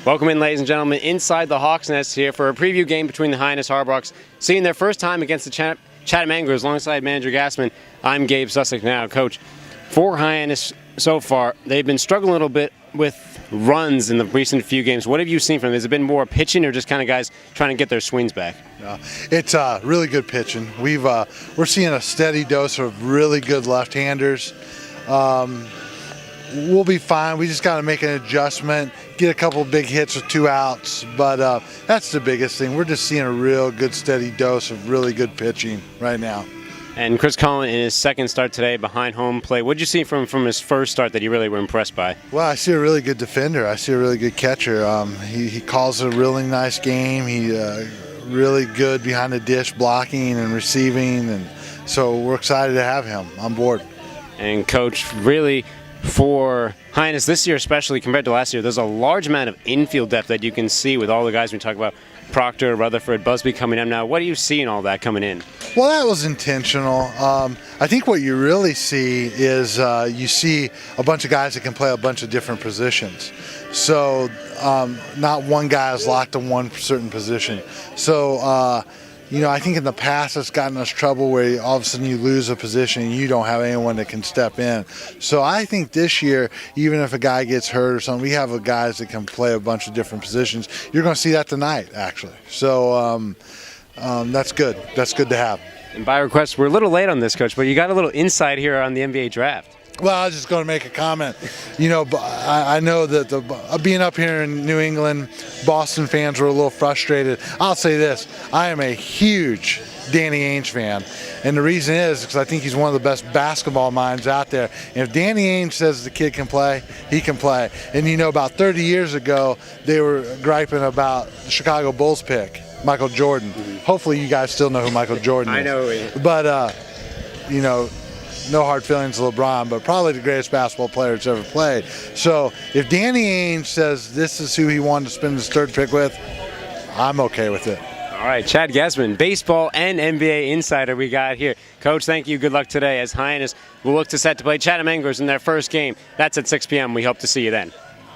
Welcome in, ladies and gentlemen, inside the Hawks Nest here for a preview game between the Hyannis Harbhawks, seeing their first time against the Chatham Anglers alongside Manager Gassman. I'm Gabe Sustick now, coach. For Hyannis so far, they've been struggling a little bit with runs in the recent few games. What have you seen from them? Has it been more pitching or just kind of guys trying to get their swings back? It's really good pitching. We're seeing a steady dose of really good left-handers. We'll be fine. We just got to make an adjustment, get a couple big hits with 2 outs, but that's the biggest thing. We're just seeing a real good steady dose of really good pitching right now. And Chris Cullen in his second start today behind home plate. What did you see from his first start that you really were impressed by? Well, I see a really good defender. I see a really good catcher. He calls a really nice game. He really good behind the dish blocking and receiving, and so we're excited to have him on board. And Coach, really for Hyannis this year, especially compared to last year, there's a large amount of infield depth that you can see with all the guys we talk about. Proctor, Rutherford, Busby coming in now. What do you see in all that coming in? Well, that was intentional. I think what you really see is you see a bunch of guys that can play a bunch of different positions. So not one guy is locked in one certain position. So, I think in the past it's gotten us trouble where all of a sudden you lose a position and you don't have anyone that can step in. So I think this year, even if a guy gets hurt or something, we have guys that can play a bunch of different positions. You're going to see that tonight, actually. So that's good. That's good to have. And by request, we're a little late on this, Coach, but you got a little insight here on the NBA draft. Well, I was just going to make a comment. I know that being up here in New England, Boston fans were a little frustrated. I'll say this. I am a huge Danny Ainge fan. And the reason is because I think he's one of the best basketball minds out there. And if Danny Ainge says the kid can play, he can play. And about 30 years ago, they were griping about the Chicago Bulls pick, Michael Jordan. Mm-hmm. Hopefully you guys still know who Michael Jordan is. I know. But, no hard feelings to LeBron, but probably the greatest basketball player that's ever played. So if Danny Ainge says this is who he wanted to spend his third pick with, I'm okay with it. All right, Chad Gassman, baseball and NBA insider we got here. Coach, thank you. Good luck today as Hyannis will look to set to play Chatham Anglers in their first game. That's at 6 p.m. We hope to see you then.